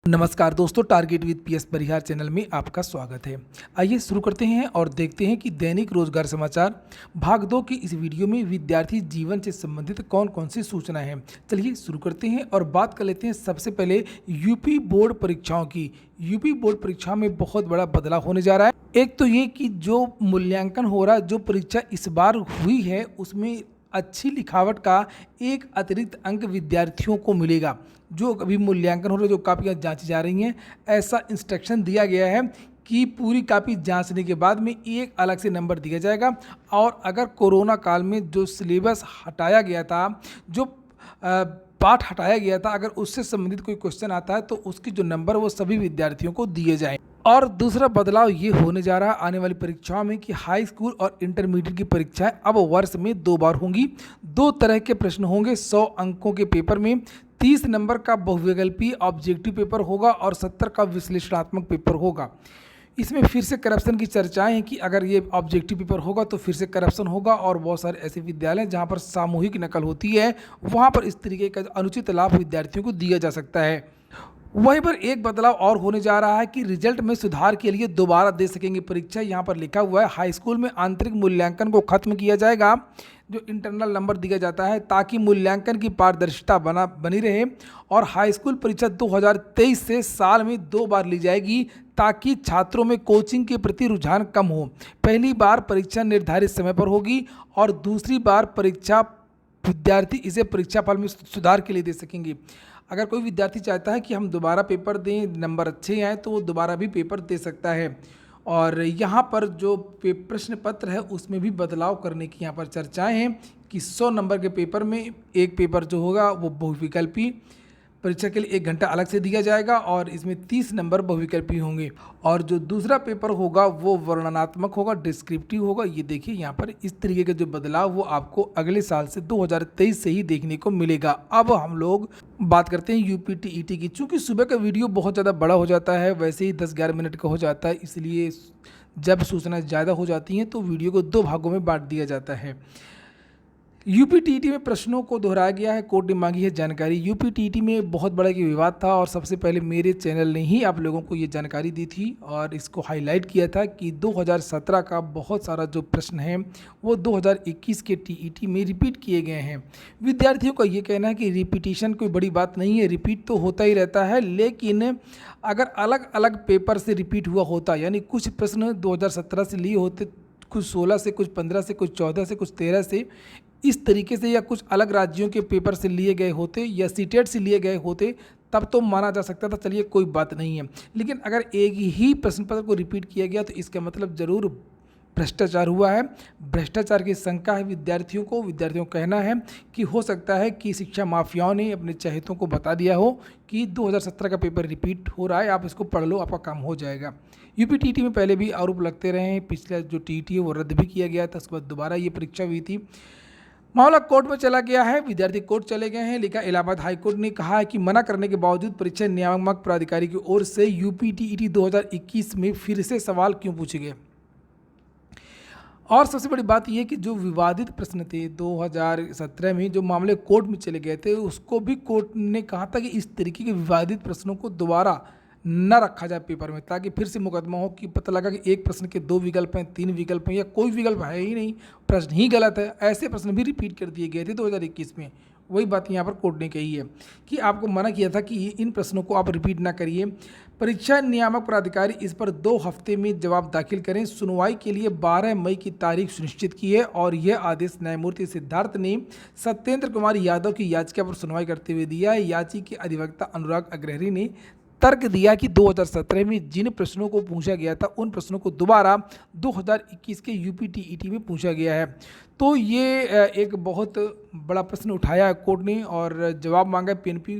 नमस्कार दोस्तों, target with PS Parihar channel में आपका स्वागत है। आइए शुरू करते हैं और देखते हैं कि दैनिक रोजगार समाचार भाग 2 की इस वीडियो में विद्यार्थी जीवन से संबंधित कौन कौन सी सूचना है। चलिए शुरू करते हैं और बात कर लेते हैं सबसे पहले यूपी बोर्ड परीक्षाओं की। यूपी बोर्ड परीक्षा में बहुत बड़ा बदलाव होने जा रहा है। एक तो ये कि जो मूल्यांकन हो रहा है, जो परीक्षा इस बार हुई है उसमें अच्छी लिखावट का एक अतिरिक्त अंक विद्यार्थियों को मिलेगा। जो अभी मूल्यांकन हो रहा है, जो कापियाँ जांची जा रही हैं, ऐसा इंस्ट्रक्शन दिया गया है कि पूरी कापी जांचने के बाद में एक अलग से नंबर दिया जाएगा। और अगर कोरोना काल में जो सिलेबस हटाया गया था, जो पाठ हटाया गया था, अगर उससे संबंधित कोई क्वेश्चन आता है तो उसके जो नंबर वो सभी विद्यार्थियों को दिए जाएं। और दूसरा बदलाव ये होने जा रहा है आने वाली परीक्षाओं में कि हाई स्कूल और इंटरमीडिएट की परीक्षाएं अब वर्ष में 2 बार होंगी। 2 तरह के प्रश्न होंगे 100 अंकों के पेपर में। 30 नंबर का बहुविकल्पीय ऑब्जेक्टिव पेपर होगा और 70 का विश्लेषणात्मक पेपर होगा। इसमें फिर से करप्शन की चर्चाएं हैं कि अगर ये ऑब्जेक्टिव पेपर होगा तो फिर से करप्शन होगा, और बहुत सारे ऐसे विद्यालय जहां पर सामूहिक नकल होती है वहां पर इस तरीके का अनुचित लाभ विद्यार्थियों को दिया जा सकता है। वहीं पर एक बदलाव और होने जा रहा है कि रिजल्ट में सुधार के लिए दोबारा दे सकेंगे परीक्षा। यहाँ पर लिखा हुआ है हाई स्कूल में आंतरिक मूल्यांकन को खत्म किया जाएगा, जो इंटरनल नंबर दिया जाता है, ताकि मूल्यांकन की पारदर्शिता बनी रहे। और हाई स्कूल परीक्षा 2023 से साल में 2 बार ली जाएगी, ताकि छात्रों में कोचिंग के प्रति रुझान कम हो। पहली बार परीक्षा निर्धारित समय पर होगी और दूसरी बार परीक्षा विद्यार्थी इसे परीक्षाफल में सुधार के लिए दे सकेंगे। अगर कोई विद्यार्थी चाहता है कि हम दोबारा पेपर दें, नंबर अच्छे आए, तो वो दोबारा भी पेपर दे सकता है। और यहाँ पर जो प्रश्न पत्र है उसमें भी बदलाव करने की यहाँ पर चर्चाएं हैं कि 100 नंबर के पेपर में एक पेपर जो होगा वो बहुविकल्पी परीक्षा के लिए 1 घंटा अलग से दिया जाएगा और इसमें 30 नंबर बहुविकल्पी होंगे। और जो दूसरा पेपर होगा वो वर्णनात्मक होगा, डिस्क्रिप्टिव होगा। ये देखिए यहाँ पर इस तरीके के जो बदलाव वो आपको अगले साल से 2023 से ही देखने को मिलेगा। अब हम लोग बात करते हैं यूपीटीईटी की। चूँकि सुबह का वीडियो बहुत ज़्यादा बड़ा हो जाता है, वैसे ही 10-11 मिनट का हो जाता है, इसलिए जब सूचना ज़्यादा हो जाती हैं तो वीडियो को 2 भागों में बांट दिया जाता है। यूपीटीईटी में प्रश्नों को दोहराया गया है, कोर्ट ने मांगी है जानकारी। यूपीटीईटी में बहुत बड़ा की विवाद था और सबसे पहले मेरे चैनल ने ही आप लोगों को ये जानकारी दी थी और इसको हाईलाइट किया था कि 2017 का बहुत सारा जो प्रश्न है वो 2021 के टीईटी में रिपीट किए गए हैं। विद्यार्थियों का ये कहना है कि रिपीटिशन कोई बड़ी बात नहीं है, रिपीट तो होता ही रहता है, लेकिन अगर अलग अलग पेपर से रिपीट हुआ होता, यानी कुछ प्रश्न 2017 से लिए होते, कुछ 16 से, कुछ 15 से, कुछ 14 से, कुछ 13 से, इस तरीके से, या कुछ अलग राज्यों के पेपर से लिए गए होते या सीटेट से लिए गए होते, तब तो माना जा सकता था, चलिए कोई बात नहीं है। लेकिन अगर एक ही प्रश्न पत्र को रिपीट किया गया तो इसका मतलब ज़रूर भ्रष्टाचार हुआ है। भ्रष्टाचार की शंका है विद्यार्थियों को कहना है कि हो सकता है कि शिक्षा माफियाओं ने अपने चहेतों को बता दिया हो कि 2017 का पेपर रिपीट हो रहा है, आप इसको पढ़ लो, आपका काम हो जाएगा। यूपीटीईटी में पहले भी आरोप लगते रहे हैं, पिछला जो टीईटी है वो रद्द भी किया गया था, उसके बाद दोबारा ये परीक्षा हुई थी। मामला कोर्ट में चला गया है, विद्यार्थी कोर्ट चले गए हैं। लिखा इलाहाबाद हाईकोर्ट ने कहा है कि मना करने के बावजूद परीक्षा नियामक प्राधिकारी की ओर से यूपीटीईटी 2021 में फिर से सवाल क्यों पूछे गए। और सबसे बड़ी बात यह कि जो विवादित प्रश्न थे 2017 में, जो मामले कोर्ट में चले गए थे, उसको भी कोर्ट ने कहा था कि इस तरीके के विवादित प्रश्नों को दोबारा न रखा जाए पेपर में, ताकि फिर से मुकदमा हो कि पता लगा कि एक प्रश्न के 2 विकल्प हैं, 3 विकल्प हैं, या कोई विकल्प है ही नहीं, प्रश्न ही गलत है। ऐसे प्रश्न भी रिपीट कर दिए गए थे 2021 में। वही बात यहाँ पर कोर्ट ने कही है कि आपको मना किया था कि इन प्रश्नों को आप रिपीट ना करिए। परीक्षा नियामक प्राधिकारी इस पर 2 हफ्ते में जवाब दाखिल करें। सुनवाई के लिए 12 मई की तारीख सुनिश्चित की है और यह आदेश न्यायमूर्ति सिद्धार्थ ने सत्येंद्र कुमार यादव की याचिका पर सुनवाई करते हुए दिया है। याचिका के अधिवक्ता अनुराग अग्रहरी ने तर्क दिया कि 2017 में जिन प्रश्नों को पूछा गया था उन प्रश्नों को दोबारा 2021 के यूपीटीईटी में पूछा गया है। तो ये एक बहुत बड़ा प्रश्न उठाया कोर्ट ने और जवाब मांगा पीएनपी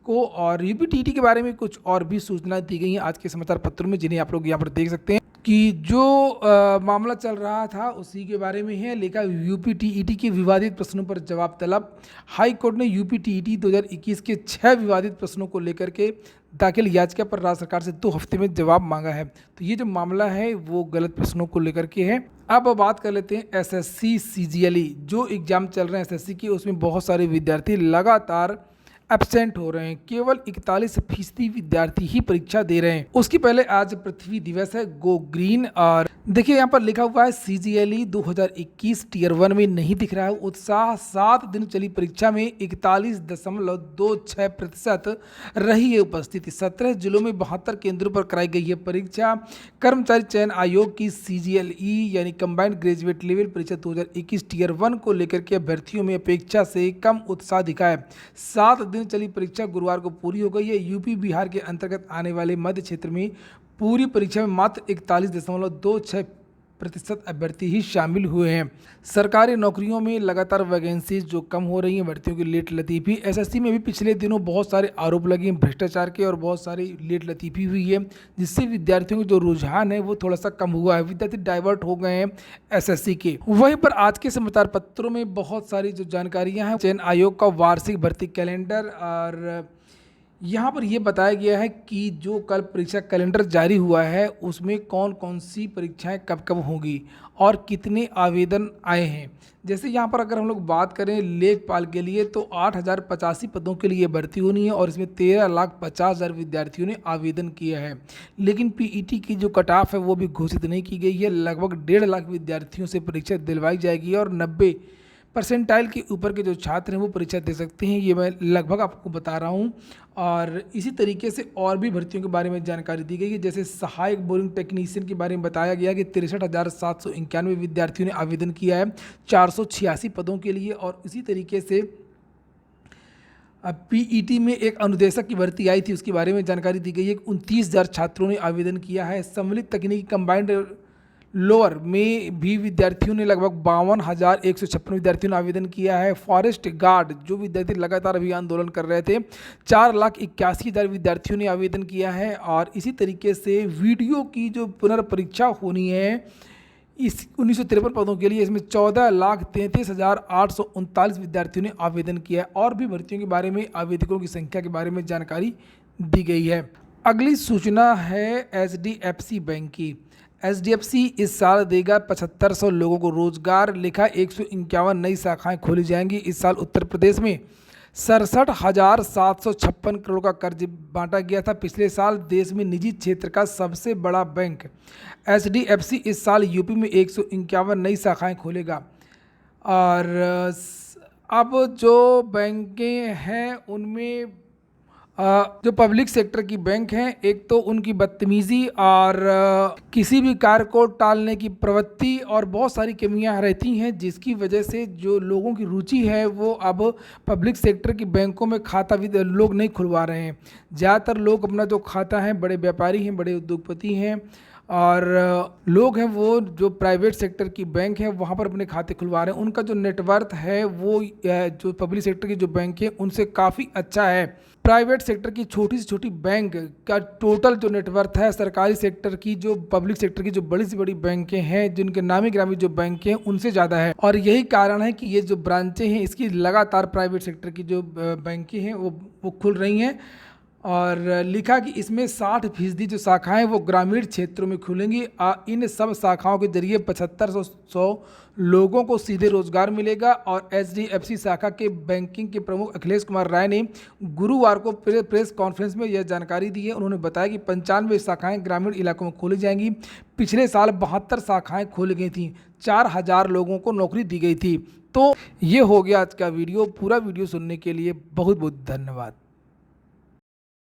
को। और यूपीटीईटी के बारे में कुछ और भी सूचना दी गई हैं आज के समाचार पत्रों में, जिन्हें आप लोग यहाँ पर देख सकते हैं कि जो मामला चल रहा था उसी के बारे में है। लिखा यूपीटीईटी के विवादित प्रश्नों पर जवाब तलब। हाई कोर्ट ने यूपीटीईटी 2021 के 6 विवादित प्रश्नों को लेकर के दाखिल याचिका पर राज्य सरकार से 2 हफ्ते में जवाब मांगा है। तो ये जो मामला है वो गलत प्रश्नों को लेकर के है। अब बात कर लेते हैं एसएससी सीजीएलई जो एग्ज़ाम चल रहे हैं एसएससी के, उसमें बहुत सारे विद्यार्थी लगातार एब्सेंट हो रहे हैं। केवल 41% विद्यार्थी ही परीक्षा दे रहे हैं। उसके पहले आज पृथ्वी दिवस है, गो ग्रीन। और देखिए यहाँ पर लिखा हुआ है CGLE 2021 टीयर 1 में नहीं दिख रहा है उत्साह। 7 दिन चली परीक्षा में 41.26% रही है उपस्थिति। 17 जिलों में 72 केंद्रों पर कराई गई है परीक्षा। कर्मचारी चयन आयोग की CGLE यानी कंबाइंड ग्रेजुएट लेवल परीक्षा 2021 टीयर 1 को लेकर के अभ्यर्थियों में अपेक्षा से कम उत्साह दिखा है। 7 दिन चली परीक्षा गुरुवार को पूरी हो गई है। यूपी बिहार के अंतर्गत आने वाले मध्य क्षेत्र में पूरी परीक्षा में मात्र 41.26% अभ्यर्थी ही शामिल हुए हैं। सरकारी नौकरियों में लगातार वैकेंसीज जो कम हो रही हैं, भर्तियों की लेट लतीफ़ी। SSC में भी पिछले दिनों बहुत सारे आरोप लगे हैं भ्रष्टाचार के और बहुत सारी लेट लतीफ़ी हुई है, जिससे विद्यार्थियों का जो रुझान है वो थोड़ा सा कम हुआ है। विद्यार्थी डाइवर्ट हो गए हैं SSC के। वहीं पर आज के समाचार पत्रों में बहुत सारी जो जानकारियाँ हैं, चयन आयोग का वार्षिक भर्ती कैलेंडर, और यहाँ पर यह बताया गया है कि जो कल परीक्षा कैलेंडर जारी हुआ है उसमें कौन कौन सी परीक्षाएं कब कब होंगी और कितने आवेदन आए हैं। जैसे यहाँ पर अगर हम लोग बात करें लेखपाल के लिए तो 8,085 पदों के लिए भर्ती होनी है और इसमें 13,50,000 विद्यार्थियों ने आवेदन किया है। लेकिन PET की जो कट ऑफ है वो भी घोषित नहीं की गई है। लगभग 1.5 लाख विद्यार्थियों से परीक्षा दिलवाई जाएगी और 90 परसेंटाइल के ऊपर के जो छात्र हैं वो परीक्षा दे सकते हैं। ये मैं लगभग आपको बता रहा हूँ। और इसी तरीके से और भी भर्तियों के बारे में जानकारी दी गई है। जैसे सहायक बोरिंग टेक्नीशियन के बारे में बताया गया कि 63,791 विद्यार्थियों ने आवेदन किया है 486 पदों के लिए। और इसी तरीके से PET में एक अनुदेशक की भर्ती आई थी, उसके बारे में जानकारी दी गई है। 29,000 छात्रों ने आवेदन किया है। सम्मिलित तकनीकी कंबाइंड लोअर में भी विद्यार्थियों ने लगभग 52,156 विद्यार्थियों ने आवेदन किया है। फॉरेस्ट गार्ड जो विद्यार्थी लगातार अभी आंदोलन कर रहे थे 4,81,000 विद्यार्थियों ने आवेदन किया है। और इसी तरीके से वीडियो की जो पुनर्परीक्षा होनी है इस 1953 पदों के लिए, इसमें 14,33,839 विद्यार्थियों ने आवेदन किया है। और भी भर्तियों के बारे में, आवेदकों की संख्या के बारे में जानकारी दी गई है। अगली सूचना है HDFC बैंक की। HDFC इस साल देगा 7,500 लोगों को रोजगार। लिखा 151 नई शाखाएं खोली जाएंगी। इस साल उत्तर प्रदेश में 67,756 करोड़ का कर्ज बांटा गया था। पिछले साल देश में निजी क्षेत्र का सबसे बड़ा बैंक HDFC इस साल यूपी में 151 नई शाखाएं खोलेगा। और अब जो बैंकें हैं उनमें जो पब्लिक सेक्टर की बैंक हैं, एक तो उनकी बदतमीज़ी और किसी भी कार्य को टालने की प्रवृत्ति और बहुत सारी कमियां रहती हैं, जिसकी वजह से जो लोगों की रुचि है वो अब पब्लिक सेक्टर की बैंकों में खाता भी लोग नहीं खुलवा रहे हैं। ज़्यादातर लोग अपना जो खाता है, बड़े व्यापारी हैं, बड़े उद्योगपति हैं और लोग हैं वो जो प्राइवेट सेक्टर की बैंक है वहाँ पर अपने खाते खुलवा रहे हैं। उनका जो नेटवर्थ है वो जो पब्लिक सेक्टर की जो बैंक है उनसे काफ़ी अच्छा है। प्राइवेट सेक्टर की छोटी से छोटी बैंक का टोटल जो नेटवर्थ है सरकारी सेक्टर की, जो पब्लिक सेक्टर की जो बड़ी से बड़ी बैंकें हैं, जिनके नामी ग्रामी जो बैंकें हैं उनसे ज़्यादा है। और यही कारण है कि ये जो ब्रांचें हैं इसकी लगातार प्राइवेट सेक्टर की जो बैंकें हैं वो खुल रही हैं। और लिखा कि इसमें 60% जो शाखाएं वो ग्रामीण क्षेत्रों में खुलेंगी। इन सब शाखाओं के जरिए 7,500 लोगों को सीधे रोजगार मिलेगा। और HDFC शाखा के बैंकिंग के प्रमुख अखिलेश कुमार राय ने गुरुवार को प्रेस कॉन्फ्रेंस में यह जानकारी दी है। उन्होंने बताया कि 95 शाखाएं ग्रामीण इलाकों में खोली जाएंगी। पिछले साल 72 शाखाएं खोली गई थी, 4,000 लोगों को नौकरी दी गई थी। तो ये हो गया आज का वीडियो। पूरा वीडियो सुनने के लिए बहुत बहुत धन्यवाद।